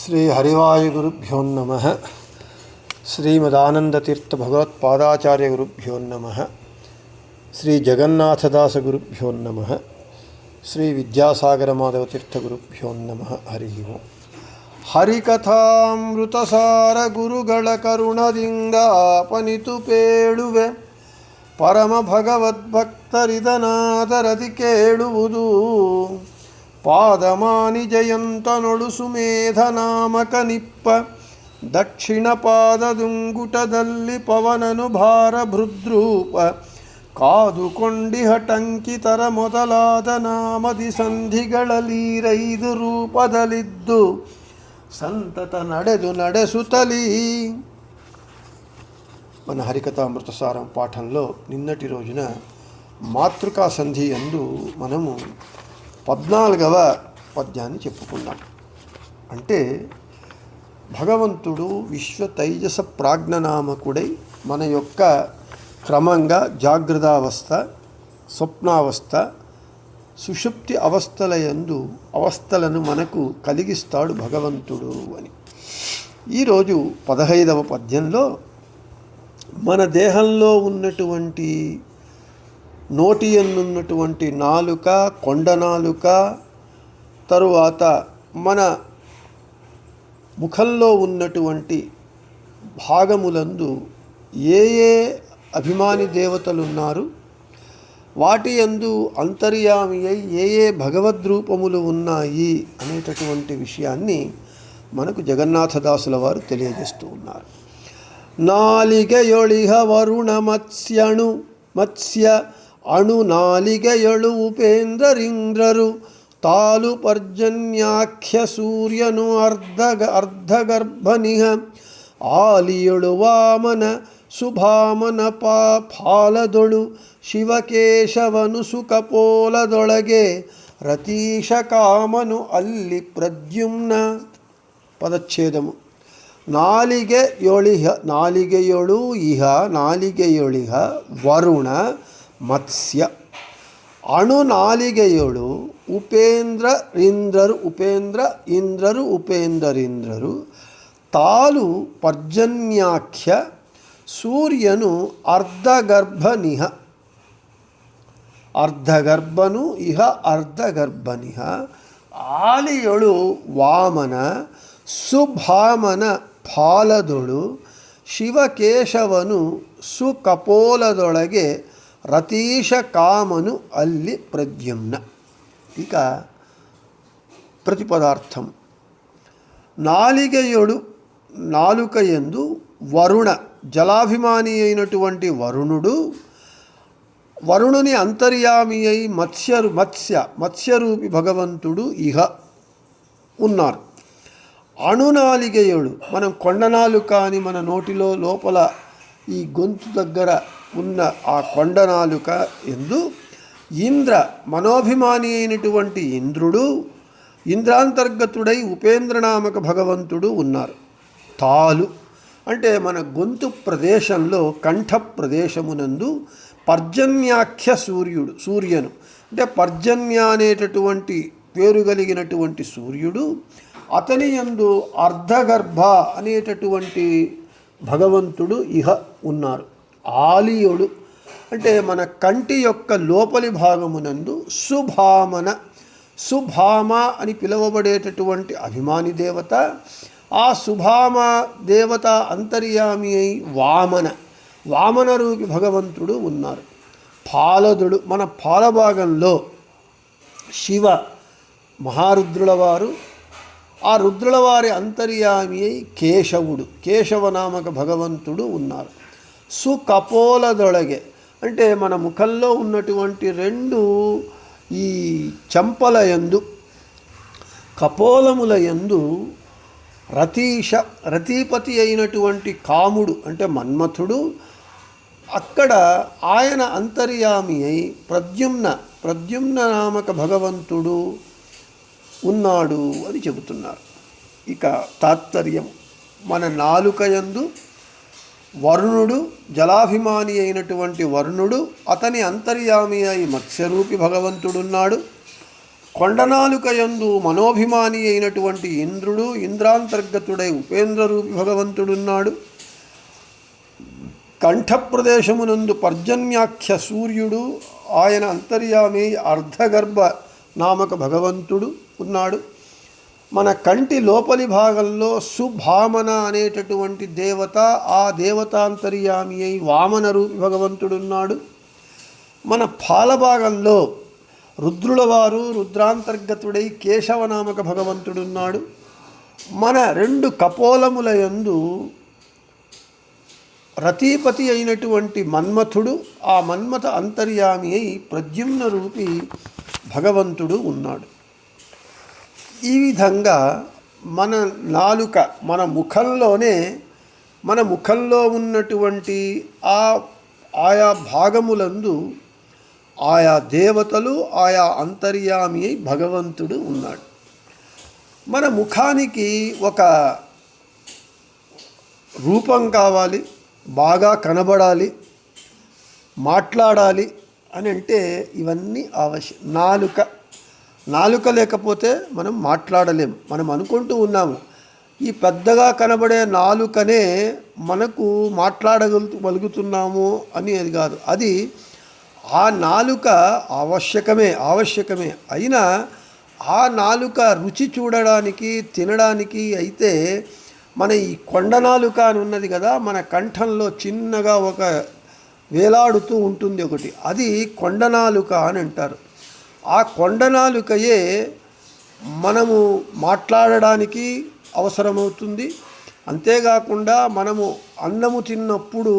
శ్రీ హరివాయుగురుభ్యో నమః. శ్రీమదానందతీర్థ భగవత్పాదాచార్య గురుభ్యో నమః. శ్రీ జగన్నాథదాస గురుభ్యో నమః. శ్రీ విద్యాసాగర మాధవతీర్థ గురుభ్యో నమః. హరి ఓం. ಹರಿಕಥಾಮೃತಸಾರ ಗುರುಗಳ ಕರುಣದಿಂದ ಪನಿತು ಪೇಳುವೆ ಪರಮ ಭಗವದ್ಭಕ್ತರಿದನಾದರದಿ ಕೇಳುವುದು. ಪಾದಮಾನಿ ಜಯಂತನೊಳು ಸುಮೇಧ ನಾಮಕ ನಿಪ್ಪ ದಕ್ಷಿಣ ಪಾದದುಂಗುಟದಲ್ಲಿ ಪವನನು ಭಾರ ಭೃದ್ರೂಪ ಕಾದುಕೊಂಡಿಹ ಟಂಕಿತರ ಮೊದಲಾದ ನಾಮದಿ ಸಂಧಿಗಳಲ್ಲೀರೈದು ರೂಪದಲ್ಲಿದ್ದು ಸಂತತ ನಡೆಸುತ್ತಲೀ. మన హరికథామృతసారం పాఠంలో నిన్నటి రోజున మాతృకా సంధి యందు మనము 14వ పద్యాన్ని చెప్పుకున్నాం. అంటే భగవంతుడు విశ్వ తైజస ప్రాజ్ఞనామకుడై మన యొక్క క్రమంగా జాగ్రత్తావస్థ, స్వప్నావస్థ, సుషుప్తి అవస్థలయందు అవస్థలను మనకు కలిగిస్తాడు భగవంతుడు అని. ఈరోజు 15వ పద్యంలో మన దేహంలో ఉన్నటువంటి నోటి యందున్నటువంటి నాలుక, కొండ నాలుక, తరువాత మన ముఖంలో ఉన్నటువంటి భాగములందు ఏ ఏ అభిమాని దేవతలున్నారు, వాటి యందు అంతర్యామి అయి ఏ ఏ భగవద్రూపములు ఉన్నాయి అనేటటువంటి విషయాన్ని మనకు జగన్నాథదాసుల వారు తెలియజేస్తూ ఉన్నారు. నాలిగయొళిహ వరుణ మత్స్య అణు నాలిగయొಳು ఉపేంద్రరింద్రరు తాలు పర్జన్యాఖ్య సూర్యను అర్ధగర్భనిహ ఆలియొಳು వామన ಸುಭಾಮನ ಫಾಲದೊಳು ಶಿವಕೇಶವನು ಸುಕಪೋಲದೊಳಗೆ ರತೀಶ ಕಾಮನು ಅಲ್ಲಿ ಪ್ರದ್ಯುಮ್ನ. ಪದಚ್ಛೇದಮು. ನಾಲಿಗೆಯೊಳು ಇಹ ನಾಲಿಗೆಯೊಳಿಹ ವರುಣ ಮತ್ಸ್ಯ ಅಣು ನಾಲಿಗೆಯೊಳು ಉಪೇಂದ್ರರಿಂದ್ರರು ತಾಲು ಪರ್ಜನ್ಯಾಖ್ಯ ಸೂರ್ಯನು ಅರ್ಧಗರ್ಭನು ಇಹ ಅರ್ಧಗರ್ಭನಿಹ ಆಲಿಯೊಳು ವಾಮನ ಸುಭಾಮನ ಫಾಲದೊಳು ಶಿವಕೇಶವನು ಸುಕಪೋಲದೊಳಗೆ ರತೀಶ ಕಾಮನು ಅಲ್ಲಿ ಪ್ರದ್ಯುಮ್ನ. ఇక ప్రతిపదార్థం. నాలుకయందు వరుణ, జలాభిమాని అయినటువంటి వరుణుని అంతర్యామి అయి మత్స్యరూపి భగవంతుడు ఇహ ఉన్నారు. అణునాలిగయుడు, మనం కొండనాలుక అని మన నోటిలో లోపల ఈ గొంతు దగ్గర ఉన్న ఆ కొండనాలుక యందు మనోభిమాని అయినటువంటి ఇంద్రుడు, ఇంద్రాంతర్గతుడై ఉపేంద్రనామక భగవంతుడు ఉన్నారు. తాలు అంటే మన గొంతు ప్రదేశంలో కంఠ ప్రదేశమునందు పర్జన్యాఖ్య సూర్యను అంటే పర్జన్య అనేటటువంటి పేరు కలిగినటువంటి సూర్యుడు, అతని యందు అర్ధగర్భ అనేటటువంటి భగవంతుడు ఇహ ఉన్నారు. ఆలియుడు అంటే మన కంటి యొక్క లోపలి భాగమునందు సుభామ అని పిలువబడేటటువంటి అభిమాని దేవత, ఆ సుభామ దేవత అంతర్యామి అయి వామన రూపి భగవంతుడు ఉన్నారు. ఫాలదుడు, మన ఫాలభాగంలో శివ మహారుద్రుల వారు, ఆ రుద్రుల వారి అంతర్యామి అయి కేశవనామక భగవంతుడు ఉన్నారు. సుకపోలదొళగే అంటే మన ముఖంలో ఉన్నటువంటి రెండు ఈ చెంపల యందు, కపోలముల యందు రతీపతి అయినటువంటి కాముడు అంటే మన్మథుడు, అక్కడ ఆయన అంతర్యామి అయి ప్రద్యుమ్న నామక భగవంతుడు ఉన్నాడు అని చెబుతున్నారు. ఇక తాత్పర్యం. మన నాలుక యందు వరుణుడు, జలాభిమాని అయినటువంటి వరుణుడు, అతని అంతర్యామి అయి మత్స్యరూపి భగవంతుడున్నాడు. కొండనాలుక యందు మనోభిమాని అయినటువంటి ఇంద్రుడు, ఇంద్రాంతర్గతుడై ఉపేంద్ర రూపి భగవంతుడున్నాడు. కంఠప్రదేశమునందు పర్జన్యాఖ్య సూర్యుడు, ఆయన అంతర్యామి అర్ధగర్భ నామక భగవంతుడు ఉన్నాడు. మన కంటి లోపలి భాగంలో సుభామన అనేటటువంటి దేవత, ఆ దేవతాంతర్యామి అయి వామన రూపి భగవంతుడున్నాడు. మన పాలభాగంలో రుద్రుల వారు రుద్రాంతర్గతుడై కేశవనామక భగవంతుడున్నాడు. మన రెండు కపోలముల యందు రతీపతి అయినటువంటి మన్మథుడు, ఆ మన్మథ అంతర్యామి అయి ప్రద్యుమ్న రూపి భగవంతుడు ఉన్నాడు. ఈ విధంగా మన నాలుక మన ముఖంలో ఉన్నటువంటి ఆయా భాగములందు ఆయా దేవతలు, ఆయా అంతర్యామి అయి భగవంతుడు ఉన్నాడు. మన ముఖానికి ఒక రూపం కావాలి, బాగా కనబడాలి, మాట్లాడాలి అని అంటే ఇవన్నీ అవశ్యం. నాలుక లేకపోతే మనం మాట్లాడలేం. మనం అనుకుంటూ ఉన్నాము ఈ పెద్దగా కనబడే నాలుకనే మనకు మాట్లాడగలుగుతున్నాము అని. అది కాదు, అది ఆ నాలుక ఆవశ్యకమే అయినా ఆ నాలుక రుచి చూడడానికి, తినడానికి అయితే మన ఈ కొండ నాలుక అని ఉన్నది కదా, మన కంఠంలో చిన్నగా ఒక వేలాడుతూ ఉంటుంది ఒకటి, అది కొండ నాలుక అని అంటారు. ఆ కొండ నాలుకయే మనము మాట్లాడడానికి అవసరమవుతుంది. అంతేకాకుండా మనము అన్నము తిన్నప్పుడు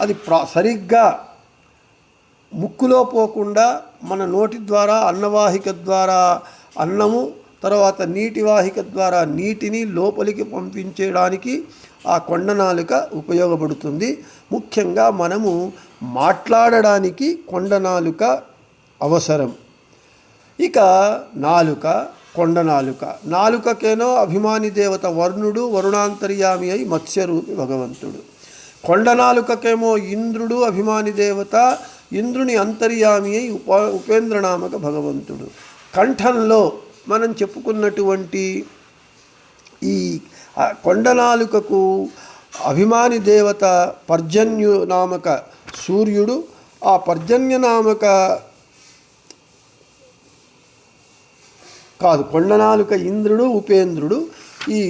అది సరిగ్గా ముక్కులో పోకుండా మన నోటి ద్వారా అన్నవాహిక ద్వారా అన్నము, తర్వాత నీటి వాహిక ద్వారా నీటిని లోపలికి పంపించడానికి ఆ కొండ నాలుక ఉపయోగపడుతుంది. ముఖ్యంగా మనము మాట్లాడడానికి కొండ నాలుక అవసరం. ఇక కొండ నాలుకకేనో అభిమాని దేవత వరుణుడు, వరుణాంతర్యామి అయి మత్స్యరూపి భగవంతుడు. కొండ నాలుకకేమో ఇంద్రుడు అభిమాని దేవత, ఇంద్రుని అంతర్యామి అయి ఉపేంద్రనామక భగవంతుడు. కంఠంలో మనం చెప్పుకున్నటువంటి ఈ కొండ నాలుకకు అభిమాని దేవత పర్జన్యు నామక సూర్యుడు, ఆ పర్జన్య నామక కొండ నాలుక ఇంద్రుడు, ఉపేంద్రుడు. ఈ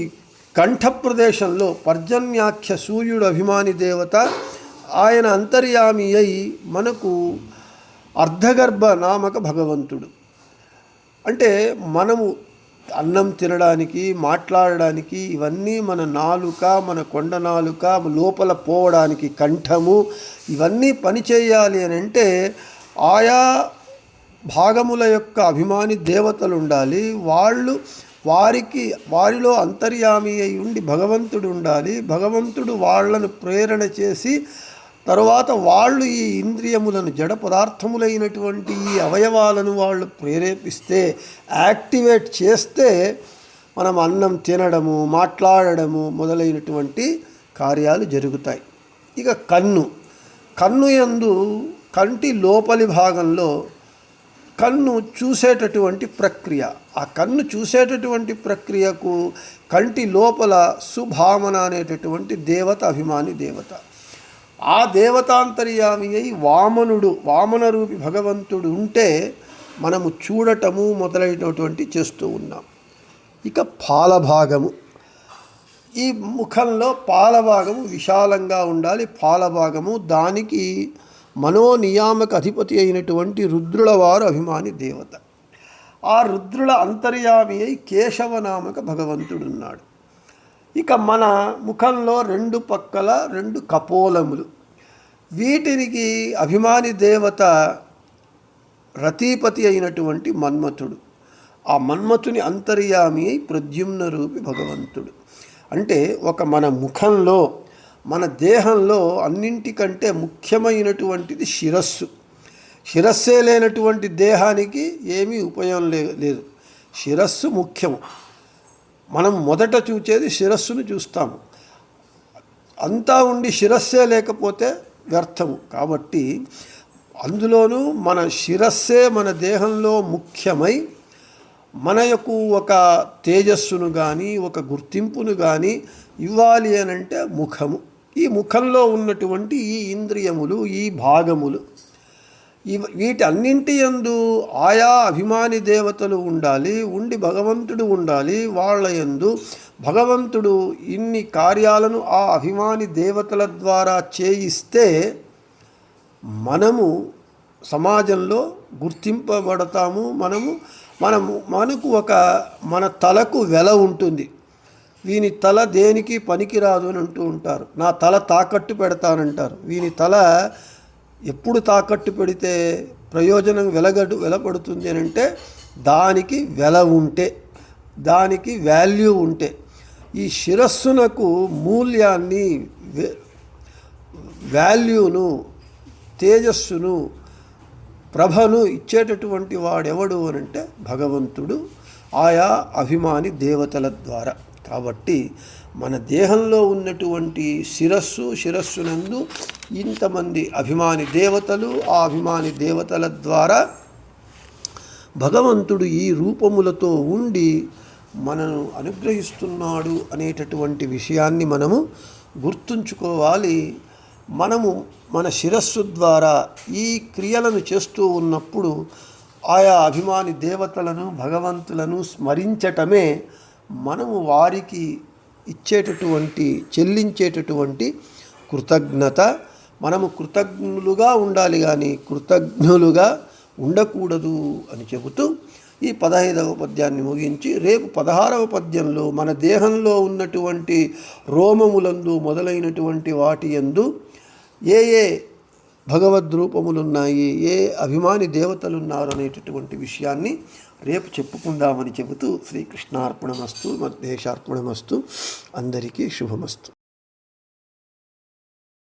కంఠ ప్రదేశంలో పర్జన్యాఖ్య సూర్యుడు అభిమాని దేవత, ఆయన అంతర్యామి అయి మనకు అర్ధగర్భ నామక భగవంతుడు. అంటే మనము అన్నం తినడానికి, మాట్లాడడానికి ఇవన్నీ మన నాలుక, మన కొండ నాలుక లోపల పోవడానికి కంఠము, ఇవన్నీ పనిచేయాలి అని అంటే ఆయా భాగముల యొక్క అభిమాని దేవతలు ఉండాలి. వారిలో అంతర్యామి అయి ఉండి భగవంతుడు ఉండాలి. భగవంతుడు వాళ్ళను ప్రేరణ చేసి తరువాత వాళ్ళు ఈ ఇంద్రియములను, జడ పదార్థములైనటువంటి ఈ అవయవాలను వాళ్ళు ప్రేరేపిస్తే, యాక్టివేట్ చేస్తే మనం అన్నం తినడము, మాట్లాడడము మొదలైనటువంటి కార్యాలు జరుగుతాయి. ఇక కన్ను యందు కంటి లోపలి భాగంలో కన్ను చూసేటటువంటి ప్రక్రియ, ఆ కన్ను చూసేటటువంటి ప్రక్రియకు కంటి లోపల సుభామన అనేటటువంటి దేవత అభిమాని దేవత. ఆ దేవతాంతర్యామి అయి వామన రూపి భగవంతుడు ఉంటే మనము చూడటము మొదలైనటువంటి చేస్తూ ఉన్నాం. ఇక పాలభాగము, ఈ ముఖంలో పాలభాగము విశాలంగా ఉండాలి. పాలభాగము దానికి మనోనియామక అధిపతి అయినటువంటి రుద్రుల వారు అభిమాని దేవత. ఆ రుద్రుల అంతర్యామి అయి కేశవనామక భగవంతుడున్నాడు. ఇక మన ముఖంలో రెండు పక్కల రెండు కపోలములు, వీటికి అభిమాని దేవత రతీపతి అయినటువంటి మన్మథుడు. ఆ మన్మథుని అంతర్యామి అయి ప్రద్యుమ్న రూపి భగవంతుడు. అంటే మన ముఖంలో, మన దేహంలో అన్నింటికంటే ముఖ్యమైనటువంటిది శిరస్సు. శిరస్సే లేనటువంటి దేహానికి ఏమీ ఉపయోగం లేదు. శిరస్సు ముఖ్యము. మనం మొదట చూచేది శిరస్సును చూస్తాము. అంతా ఉండి శిరస్సే లేకపోతే వ్యర్థము. కాబట్టి అందులోనూ మన శిరస్సే మన దేహంలో ముఖ్యమై మనకు ఒక తేజస్సును కానీ ఒక గుర్తింపును కానీ ఇవ్వాలి అని అంటే ముఖము. ఈ ముఖంలో ఉన్నటువంటి ఈ ఇంద్రియములు, ఈ భాగములు, వీటన్నింటి యందు ఆయా అభిమాని దేవతలు ఉండాలి, ఉండి భగవంతుడు ఉండాలి. వాళ్ళ యందు భగవంతుడు ఇన్ని కార్యాలను ఆ అభిమాని దేవతల ద్వారా చేయిస్తే మనము సమాజంలో గుర్తింపబడతాము. మనకు మన తలకు వెల ఉంటుంది. వీని తల దేనికి పనికిరాదు అని అంటూ ఉంటారు. నా తల తాకట్టు పెడతానంటారు. వీని తల ఎప్పుడు తాకట్టు పెడితే ప్రయోజనం వెలపడుతుంది అని అంటే దానికి వెల ఉంటే, దానికి వాల్యూ ఉంటే. ఈ శిరస్సునకు మూల్యాన్ని, వాల్యూను, తేజస్సును, ప్రభను ఇచ్చేటటువంటి వాడెవడు అని అంటే భగవంతుడు ఆయా అభిమాని దేవతల ద్వారా. కాబట్టి మన దేహంలో ఉన్నటువంటి శిరస్సునందు ఇంతమంది అభిమాని దేవతలు, ఆ అభిమాని దేవతల ద్వారా భగవంతుడు ఈ రూపములతో ఉండి మనను అనుగ్రహిస్తున్నాడు అనేటటువంటి విషయాన్ని మనము గుర్తుంచుకోవాలి. మనము మన శిరస్సు ద్వారా ఈ క్రియలను చేస్తూ ఉన్నప్పుడు ఆయా అభిమాని దేవతలను, భగవంతులను స్మరించటమే మనము వారికి చెల్లించేటటువంటి కృతజ్ఞత. మనము కృతజ్ఞులుగా ఉండాలి కానీ కృతజ్ఞులుగా ఉండకూడదు అని చెబుతూ ఈ 15వ పద్యాన్ని ముగించి రేపు 16వ పద్యంలో మన దేహంలో ఉన్నటువంటి రోమములందు మొదలైనటువంటి వాటి యందు ఏ భగవద్రూపములున్నాయి, ఏ అభిమాని దేవతలున్నారు అనేటటువంటి విషయాన్ని రేపు చెప్పుకుందామని చెబుతూ శ్రీకృష్ణార్పణమస్తు, మద్దేశార్పణమస్తు. అందరికీ శుభమస్తు.